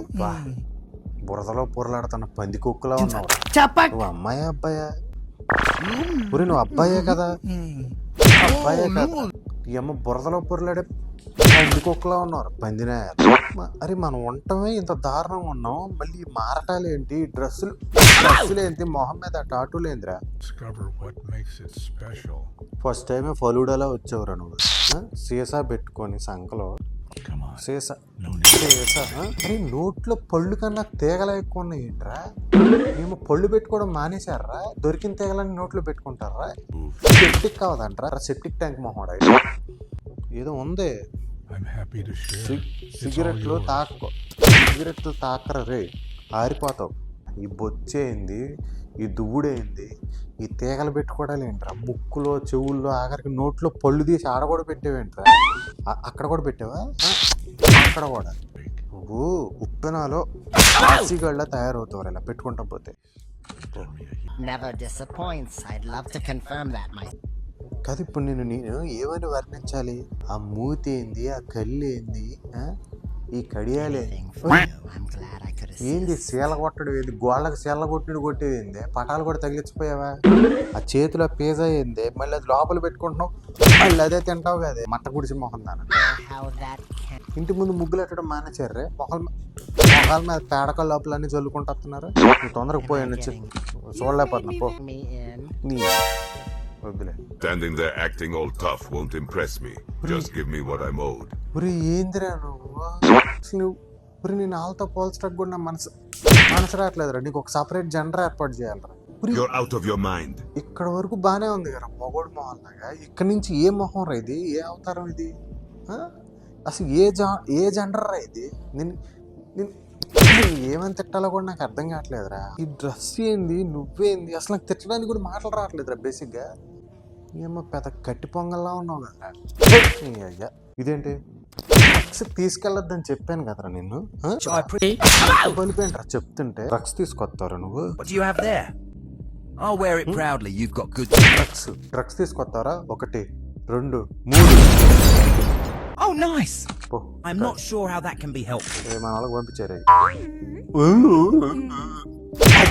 అబ్బా బురదలో పొరలాడుతున్న పంది కుక్కలా ఉన్నావు. నువ్వు అమ్మాయి అబ్బాయా? ఊరి నువ్వు అబ్బాయే కదా? అబ్బాయే కదా? ఈ అమ్మ బురదలో పొరలాడే పంది కుక్కలా ఉన్నారు. పందినే అరే మనం ఉండటమే ఇంత దారుణంగా ఉన్నాం, మళ్ళీ మారటాలు ఏంటి? డ్రెస్సులు ఏంటి? మొహం మీద టాటూలు ఏందిరా? ఫస్ట్ టైమే ఫలూడాలా వచ్చేవరా నువ్వు? సీసా పెట్టుకొని సంకలో సీసా అరే నోట్లో పళ్ళు కన్నా తీగల ఎక్కువ ఉన్నాయి ఏంట్రా? మేము పళ్ళు పెట్టుకోవడం మానేశారా? దొరికిన తీగలని నోట్లో పెట్టుకుంటారా? సెప్టిక్ కావదంటారా? సెప్టిక్ ట్యాంక్ మొహోడా ఏదో ఉంది. సిగరెట్లు తాకరా రే, ఆరిపోతావు. ఈ బొచ్చేయింది, ఈ దువ్వుడేంది, ఈ తీగలు పెట్టుకోవడాలు ఏంట్రా? ముక్కులో చెవుల్లో ఆఖరికి నోట్లో పళ్ళు తీసి ఆడ కూడా పెట్టేవేంట్రా? అక్కడ కూడా పెట్టావా? అక్కడ కూడా నువ్వు ఉప్పెనాలో ఆసిగళ్ళ తయారవుతావు ఇలా పెట్టుకుంటా పోతే. కాదు ఇప్పుడు నేను ఏమని వర్ణించాలి? ఆ మూతి ఏంది, ఆ కళ్ళు ఏంది, ఈ కడియాలే ఏంది, సీల కొట్టడం ఏంది, గోళ్ళకి సీల కొట్టేది ఏంది, పటాలు కూడా తగిలించిపోయావా? ఆ చేతిలో పిజ్జా ఏంది, మళ్ళీ అది లోపల పెట్టుకుంటున్నావు, మళ్ళీ అదే తింటావు కదే మట్ట గుడిసి మొహం దాన. ఇంటి ముందు ముగ్గులు పెట్టడం మానేశారే, మొహాల మీద పేడక లోపలన్నీ చల్లుకుంటూ వస్తున్నారు. నువ్వు తొందరగా పోయాను చూడలేకపోతున్నా పో. Standing there acting all tough won't impress me. Just give me what I'm owed. ఏందిరా నువ్వు నేను వాళ్ళతో పోల్చడానికి కూడా నా మనసు రావట్లేదురా. నీకు ఒక సపరేట్ జెండర్ ఏర్పాటు చేయాలరా. You're out of your mind. ఇక్కడ వరకు బానే ఉంది కదా మొగోడు మొహం లాగా, ఇక్కడ నుంచి ఏ మొహం రా ఇది? ఏ అవతారం ఇది? అసలు ఏ జెండర్ రా ఇది? ఏమని తిట్టాలో కూడా నాకు అర్థం కావట్లేదురా. ఈ డ్రెస్ ఏంది, నువ్వేంది, అసలు నాకు తిట్టడానికి కూడా మాటలు రావట్లేదురా బేసిక్గా. ఏమో పెద్ద కట్టి పొంగల్లా ఉన్నావు కదరా. అయ్యా ఇదేంటి డ్రగ్స్ తీసుకెళ్ళొద్దని చెప్పాను కదరా నిన్ను. బలిపోయింట్రా చెప్తుంటే. డ్రగ్స్ తీసుకొస్తారా నువ్వు? డ్రగ్స్ తీసుకొస్తారా? 1 2 3. Oh, nice. I'm not sure how that can be helpful. మన వాళ్ళకి పంపించారు.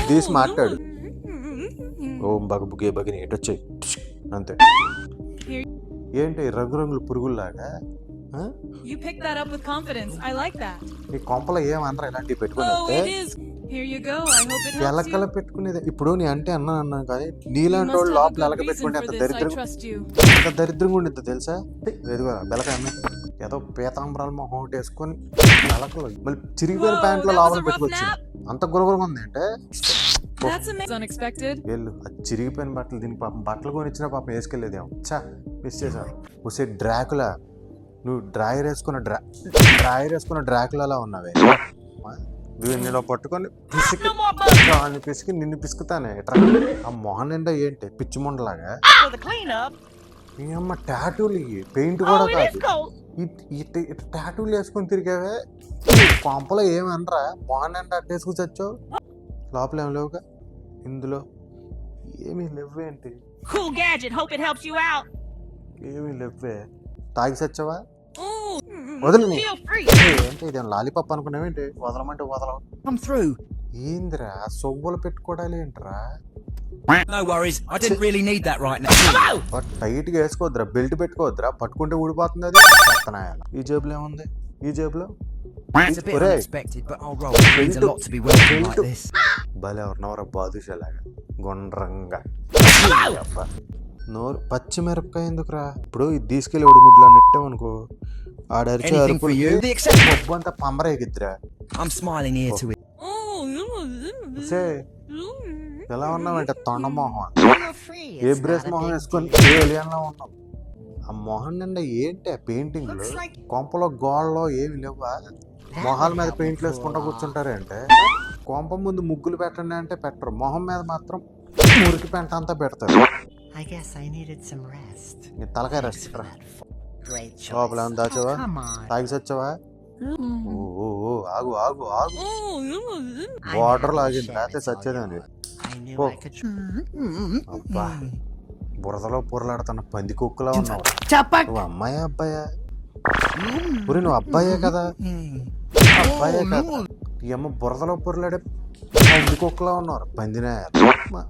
తీసి మాట్లాడు. ఓం బగబుగే బగిని ఎటొచ్చాయి అంతే. ఏంటి రంగురంగులు పురుగుల్లాగా? You picked that up with confidence. I like that. నీ కొంపలో ఏమనరా ఇలాంటివి పెట్టుకుని? Here you go. I hope it helps you. ఎలకల పెట్టుకునేది. ఇప్పుడు నీ అంటే అన్నాను కానీ నీలాంటి వాళ్ళు లోపల ఎలక పెట్టుకుంటే ఎంత దరిద్రంగా ఉండిద్దో తెలుసా? ఎదుగురా బెలక అన్న ఏదో పీతాంబరాలు మొహం ఒకటి వేసుకొని ఎలకలు మళ్ళీ చిరిగిపోయిన ప్యాంట్లో లోపల పెట్టుకొచ్చి అంత గురగురగా ఉంది అంటే వెళ్ళు. అది చిరిగిపోయిన బట్టలు దీనికి పాపం బట్టలు కొనిచ్చిన పాపం వేసుకెళ్ళేదేమో. మిస్ చేశాను. వస్తే డ్రాకులా నువ్వు డ్రాయర్ వేసుకున్న డ్రాకులా ఉన్నావే. నిన్ను పట్టుకొని పిసికి నిన్ను పిసుకుతానే. ఆ మొహం నిండా ఏంటి పిచ్చి మొండలాగా? ఈ అమ్మ టాటూలు పెయింట్ కూడా కాదు, టాటూలు వేసుకొని తిరిగావే. కొంపలో ఏమనరా? మొహం నిండా అట్టేసుకుని చచ్చావు. లోపల ఏం లేవుగా, ఇందులో ఏమీ లేవేంటి? ఏమీ లేవే. తాగి చచ్చావా? వదిలి ఏంటి ఇది లాలీపాప్ అనుకున్నావేంటి? వదలమంటే వదలవు. ఏందిరా సొవ్వలు పెట్టుకోవడాలి ఏంట్రా? టైట్ గా వేసుకోవద్దురా, బెల్ట్ పెట్టుకోవద్దురా, పట్టుకుంటే ఊడిపోతుంది అది. చెత్తనాయాల. ఈ జేబులో ఏముంది? ఈ జేబులో భలే ఉన్నవరా బాదుషలాగా గుండ్రంగా. నోరు పచ్చిమిరపకాయ ఎందుకురా? ఇప్పుడు ఇది తీసుకెళ్ళి ఉడిముడ్లు అన్నట్టే అనుకో, ఆడరిచే అరుపులు బొబ్బు అంతా పంబరేగిద్దిరా. ఎలా ఉన్నావంటే తొండ మొహం, ఏ బ్రేస్ మొహం వేసుకొని ఏలియన్లా ఉన్నావు. ఆ మొహం నిండా ఏంటి ఆ పెయింటింగ్లు? కొంపలో గోడలో ఏమి లేవా? మొహాల మీద పెయింట్లు వేసుకుంటా కూర్చుంటారంటే. కొంప ముందు ముగ్గులు పెట్టండి అంటే పెట్టరు, మొహం మీద మాత్రం మురికి పెంట అంతా పెడతారు. నీ తలకాయ రెస్ట్ రా. లోపల ఏమన్నా దాచావా? తాగి చచ్చావా? ఆగు ఆగు ఆగు. వాటర్ లాగింది లేకపోతే చచ్చేదాన్ని. అబ్బా బురదలో పొరలాడుతున్న పంది కుక్కలా ఉన్నావు. నువ్వు అమ్మాయి అబ్బాయా? నువ్వు అబ్బాయే కదా? అబ్బాయే కదా? ఈ అమ్మ బురదలో పొరలాడే పంది కుక్కలా ఉన్నారు పందినే.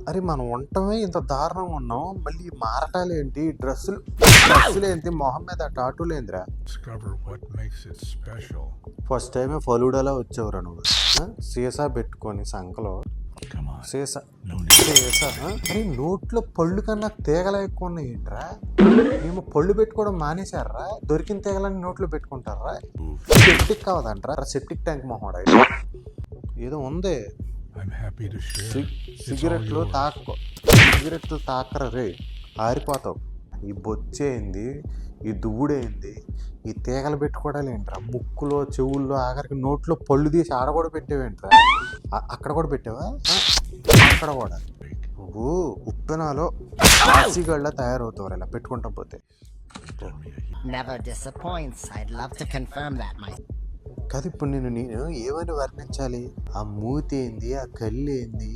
అరే మనం ఉండటమే ఇంత దారుణంగా ఉన్నాం, మళ్ళీ ఈ మారటాలు ఏంటి, డ్రెస్సులు ఏంటి, మొహం మీద టాటూలు ఏందిరా. Discover what makes it special. First టైమే ఫలూడాలా వచ్చేవరా నువ్వు. సీసా పెట్టుకొని సంకలో Come on. సీసా No need. సీసా. అరే నోట్లో పళ్ళు కన్నా తీగలు ఎక్కువ ఉన్నాయి ఏంట్రా. మేము పళ్ళు పెట్టుకోవడం మానేశారా, దొరికిన తీగలని నోట్లో పెట్టుకుంటారా. సెప్టిక్ కావదంటారా, సెప్టిక్ ట్యాంక్ మొహోడ ఏదో ఉంది. I'm happy to share. It's all సిగరెట్లు yours. సిగరెట్లు తాకరా రే, ఆరిపోతావు. ఈ బొచ్చేయింది, ఈ దువ్వుడేంది, ఈ తీగలు పెట్టుకోవడాలు ఏంట్రా, ముక్కులో చెవుల్లో ఆఖరికి నోట్లో పళ్ళు తీసి ఆడ కూడా పెట్టేవేంట్రా. అక్కడ కూడా పెట్టావా, అక్కడ కూడా. నువ్వు ఉప్పెనాలో ఆసిగళ్ళ తయారవుతావు ఇలా పెట్టుకుంటా పోతే. Never disappoints. I'd love to confirm that, కాదు ఇప్పుడు నేను ఏమని వర్ణించాలి. ఆ మూతి ఏంది, ఆ కళ్ళు ఏంది,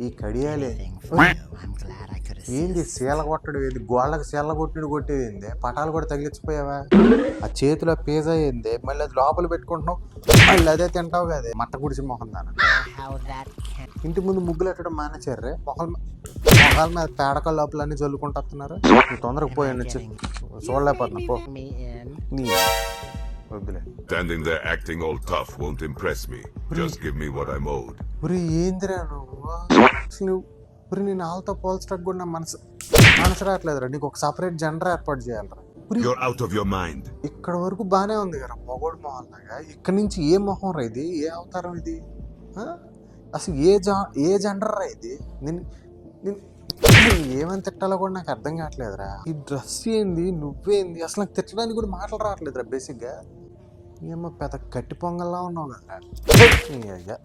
ఈ కడియాలే Thing for you. I'm glad I could assist. ఏంది, సీల కొట్టడం ఏంది, గోళ్ళకి సీల కొట్టేది ఏంది, పటాలు కూడా తగిలించిపోయావా. ఆ చేతిలో పిజ్జా ఏంది, మళ్ళీ అది లోపల పెట్టుకుంటున్నావు, మళ్ళీ అదే తింటావు కదా మట్ట గుడిసి మొహం దాని. How that can ఇంటి ముందు ముగ్గులు ఎట్టడం మానేశారు, మొహాల మీద పేడక లోపల అన్ని చల్లుకుంటూ వస్తున్నారు. నువ్వు తొందరగా పోయాను చూడలేకపోతున్నా పో. me in. నీ వద్దులే. Standing there acting all tough won't impress me. Just give me what I'm owed. ఒరే ఏందిరా నువ్వు అసలు నువ్వు, ఒరే నేను వాళ్ళతో పోల్చడానికి కూడా నా మనసు రావట్లేదురా. నీకు ఒక సపరేట్ జెండర్ ఏర్పాటు చేయాలరా. You're out of your mind. ఇక్కడ వరకు బానే ఉంది కదా మొగోడు మొహం లాగా, ఇక్కడ నుంచి ఏ మొహం రా ఇది, ఏ అవతారం ఇది, అసలు ఏ జెండర్ రా ఇది. నేను ఏమని తిట్టాలో కూడా నాకు అర్థం కావట్లేదురా. ఈ డ్రెస్ ఏంది, నువ్వేంది, అసలు నాకు తిట్టడానికి కూడా మాటలు రావట్లేదురా బేసిక్గా. ఏమో పెద్ద గట్టి పొంగల్లా ఉన్నావు కదరా.